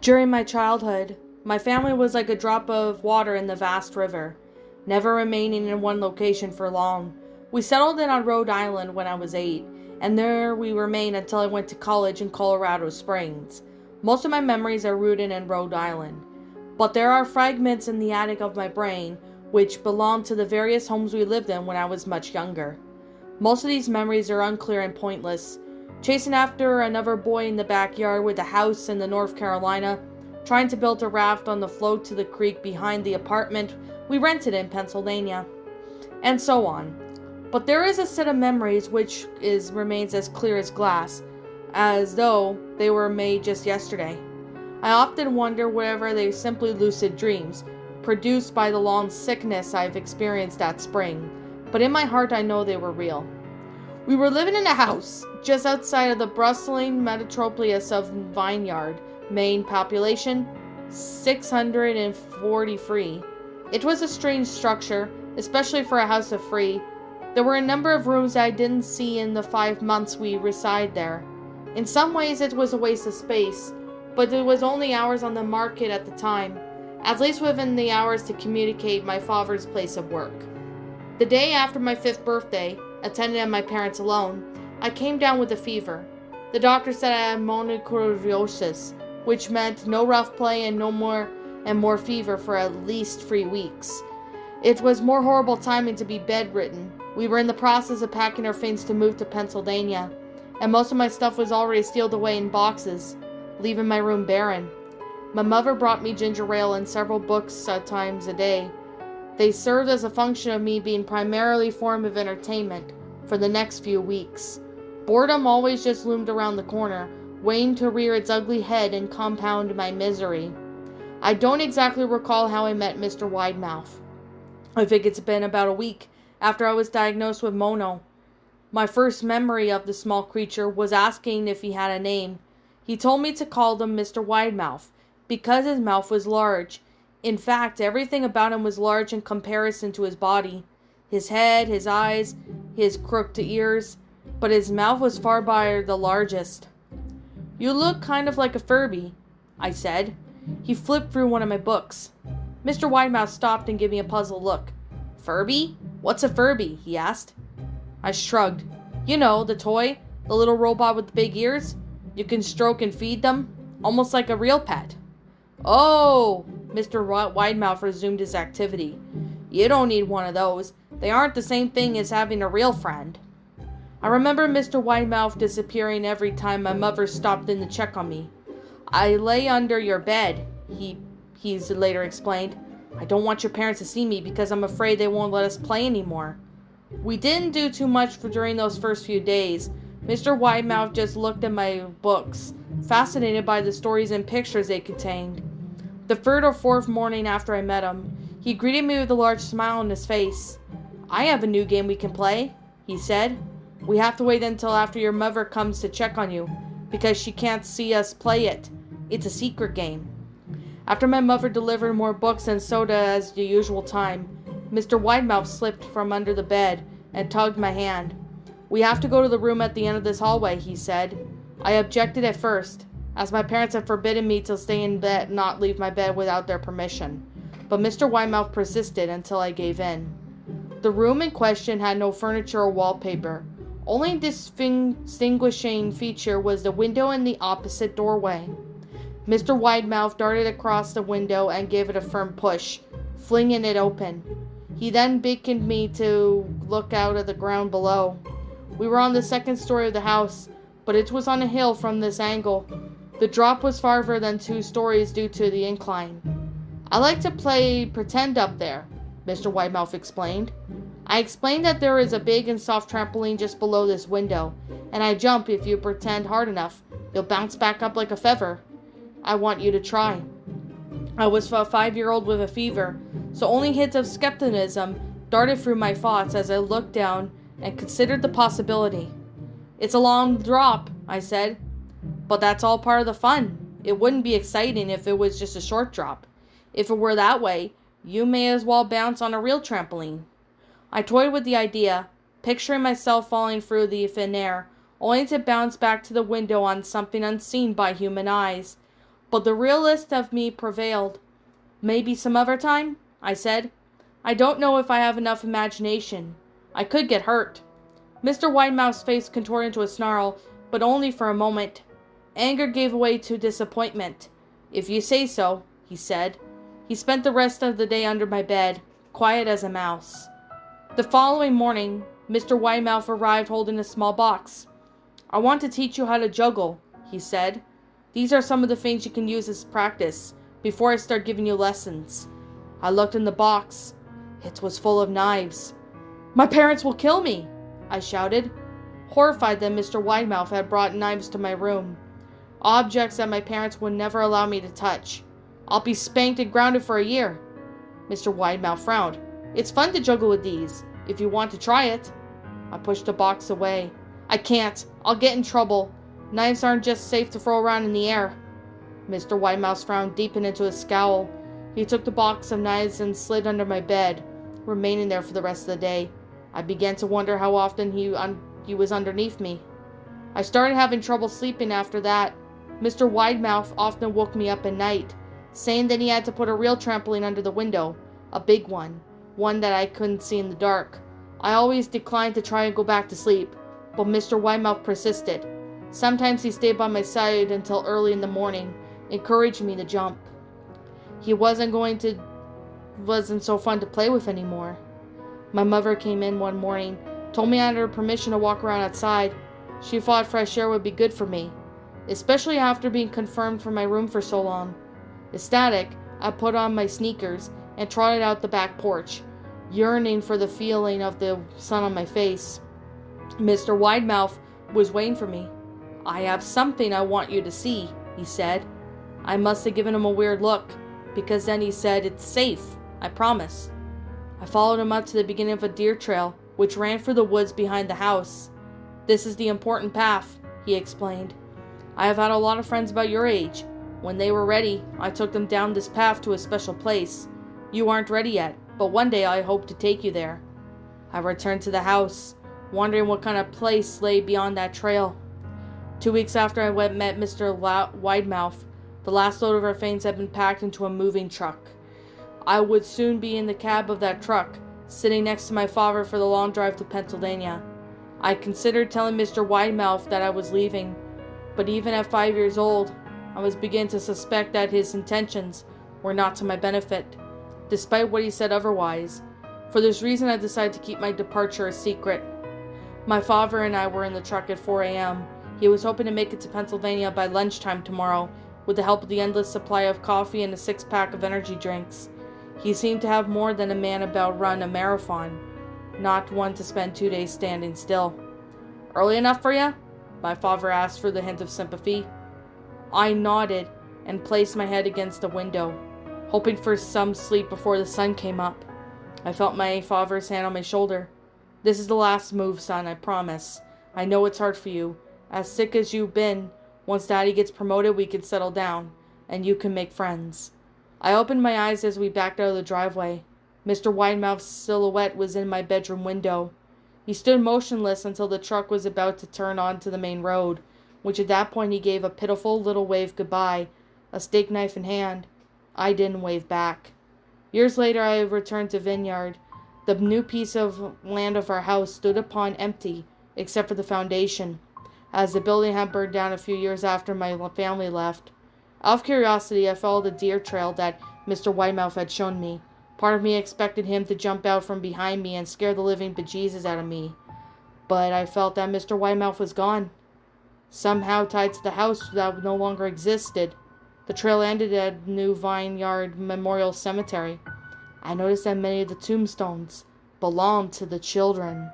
During my childhood, my family was like a drop of water in the vast river, never remaining in one location for long. We settled in on Rhode Island when I was 8, and there we remained until I went to college in Colorado Springs. Most of my memories are rooted in Rhode Island, but there are fragments in the attic of my brain which belong to the various homes we lived in when I was much younger. Most of these memories are unclear and pointless. Chasing after another boy in the backyard with a house in the North Carolina, trying to build a raft on the float to the creek behind the apartment we rented in Pennsylvania, and so on. But there is a set of memories which remains as clear as glass, as though they were made just yesterday. I often wonder whether they simply lucid dreams, produced by the long sickness I've experienced that spring, but in my heart I know they were real. We were living in a house just outside of the bustling metropolis of Vineyard, Maine. Population 643. It was a strange structure, especially for a house of three. There were a number of rooms I didn't see in the 5 months we resided there. In some ways it was a waste of space, but it was only hours on the market at the time, at least within the hours to communicate my father's place of work. The day after my 5th birthday, attended at my parents alone, I came down with a fever. The doctor said I had mononucleosis, which meant no rough play and more fever for at least 3 weeks. It was more horrible timing to be bedridden. We were in the process of packing our things to move to Pennsylvania, and most of my stuff was already sealed away in boxes, leaving my room barren. My mother brought me ginger ale and several books at times a day. They served as a function of me being primarily a form of entertainment for the next few weeks. Boredom always just loomed around the corner, waiting to rear its ugly head and compound my misery. I don't exactly recall how I met Mr. Widemouth. I think it's been about a week after I was diagnosed with mono. My first memory of the small creature was asking if he had a name. He told me to call him Mr. Widemouth because his mouth was large. In fact, everything about him was large in comparison to his body. His head, his eyes, his crooked ears, but his mouth was far by the largest. "You look kind of like a Furby," I said. He flipped through one of my books. Mr. Widemouth stopped and gave me a puzzled look. "Furby? What's a Furby?" he asked. I shrugged. "You know, the toy, the little robot with the big ears. You can stroke and feed them, almost like a real pet." "Oh!" Mr. Widemouth resumed his activity. "You don't need one of those. They aren't the same thing as having a real friend." I remember Mr. Widemouth disappearing every time my mother stopped in to check on me. "I lay under your bed," he's later explained. "I don't want your parents to see me because I'm afraid they won't let us play anymore." We didn't do too much during those first few days. Mr. Widemouth just looked at my books, fascinated by the stories and pictures they contained. The 3rd or 4th morning after I met him, he greeted me with a large smile on his face. "I have a new game we can play," he said. "We have to wait until after your mother comes to check on you, because she can't see us play it. It's a secret game." After my mother delivered more books and soda as the usual time, Mr. Widemouth slipped from under the bed and tugged my hand. "We have to go to the room at the end of this hallway," he said. I objected at first, as my parents had forbidden me to stay in bed and not leave my bed without their permission. But Mr. Widemouth persisted until I gave in. The room in question had no furniture or wallpaper. Only distinguishing feature was the window in the opposite doorway. Mr. Widemouth darted across the window and gave it a firm push, flinging it open. He then beckoned me to look out at the ground below. We were on the 2nd story of the house, but it was on a hill from this angle. The drop was farther than 2 stories due to the incline. "I like to play pretend up there," Mr. Widemouth explained. I explained that there is a big and soft trampoline just below this window, and I jump if you pretend hard enough. You'll bounce back up like a feather. I want you to try. I was a 5-year-old with a fever, so only hints of skepticism darted through my thoughts as I looked down and considered the possibility. "It's a long drop," I said, "but that's all part of the fun. It wouldn't be exciting if it was just a short drop. If it were that way, you may as well bounce on a real trampoline." I toyed with the idea, picturing myself falling through the thin air, only to bounce back to the window on something unseen by human eyes. But the realist of me prevailed. Maybe some other time, I said. I don't know if I have enough imagination. I could get hurt. Mr. Widemouth's face contorted into a snarl, but only for a moment. Anger gave way to disappointment. If you say so, he said. He spent the rest of the day under my bed, quiet as a mouse. The following morning, Mr. Widemouth arrived holding a small box. I want to teach you how to juggle, he said. These are some of the things you can use as practice before I start giving you lessons. I looked in the box. It was full of knives. My parents will kill me, I shouted, horrified that Mr. Widemouth had brought knives to my room. Objects that my parents would never allow me to touch. I'll be spanked and grounded for a year. Mr. Widemouth frowned. It's fun to juggle with these, if you want to try it. I pushed the box away. I can't. I'll get in trouble. Knives aren't just safe to throw around in the air. Mr. Widemouth's frown deepened into a scowl. He took the box of knives and slid under my bed, remaining there for the rest of the day. I began to wonder how often he was underneath me. I started having trouble sleeping after that. Mr. Widemouth often woke me up at night, saying that he had to put a real trampoline under the window, a big one that I couldn't see in the dark. I always declined to try and go back to sleep, but Mr. Widemouth persisted. Sometimes he stayed by my side until early in the morning, encouraging me to jump. He wasn't so fun to play with anymore. My mother came in one morning, told me I had her permission to walk around outside. She thought fresh air would be good for me, especially after being confirmed from my room for so long. Ecstatic, I put on my sneakers and trotted out the back porch, yearning for the feeling of the sun on my face. Mr. Widemouth was waiting for me. I have something I want you to see, he said. I must have given him a weird look, because then he said, it's safe, I promise. I followed him up to the beginning of a deer trail, which ran through the woods behind the house. This is the important path, he explained. I have had a lot of friends about your age. When they were ready, I took them down this path to a special place. You aren't ready yet, but one day I hope to take you there. I returned to the house, wondering what kind of place lay beyond that trail. 2 weeks after I met Mr. Widemouth, the last load of our things had been packed into a moving truck. I would soon be in the cab of that truck, sitting next to my father for the long drive to Pennsylvania. I considered telling Mr. Widemouth that I was leaving, but even at 5 years old, I was beginning to suspect that his intentions were not to my benefit, despite what he said otherwise. For this reason, I decided to keep my departure a secret. My father and I were in the truck at 4 a.m. He was hoping to make it to Pennsylvania by lunchtime tomorrow, with the help of the endless supply of coffee and a 6-pack of energy drinks. He seemed to have more than a man about run a marathon, not one to spend 2 days standing still. Early enough for you? My father asked for the hint of sympathy. I nodded and placed my head against the window, hoping for some sleep before the sun came up. I felt my father's hand on my shoulder. This is the last move, son, I promise. I know it's hard for you. As sick as you've been, once Daddy gets promoted, we can settle down, and you can make friends. I opened my eyes as we backed out of the driveway. Mr. Widemouth's silhouette was in my bedroom window. He stood motionless until the truck was about to turn onto the main road, which at that point he gave a pitiful little wave goodbye, a steak knife in hand. I didn't wave back. Years later, I returned to Vineyard. The new piece of land of our house stood upon empty, except for the foundation, as the building had burned down a few years after my family left. Out of curiosity, I followed the deer trail that Mr. Widemouth had shown me. Part of me expected him to jump out from behind me and scare the living bejesus out of me. But I felt that Mr. Widemouth was gone, somehow tied to the house that no longer existed. The trail ended at New Vineyard Memorial Cemetery. I noticed that many of the tombstones belonged to the children.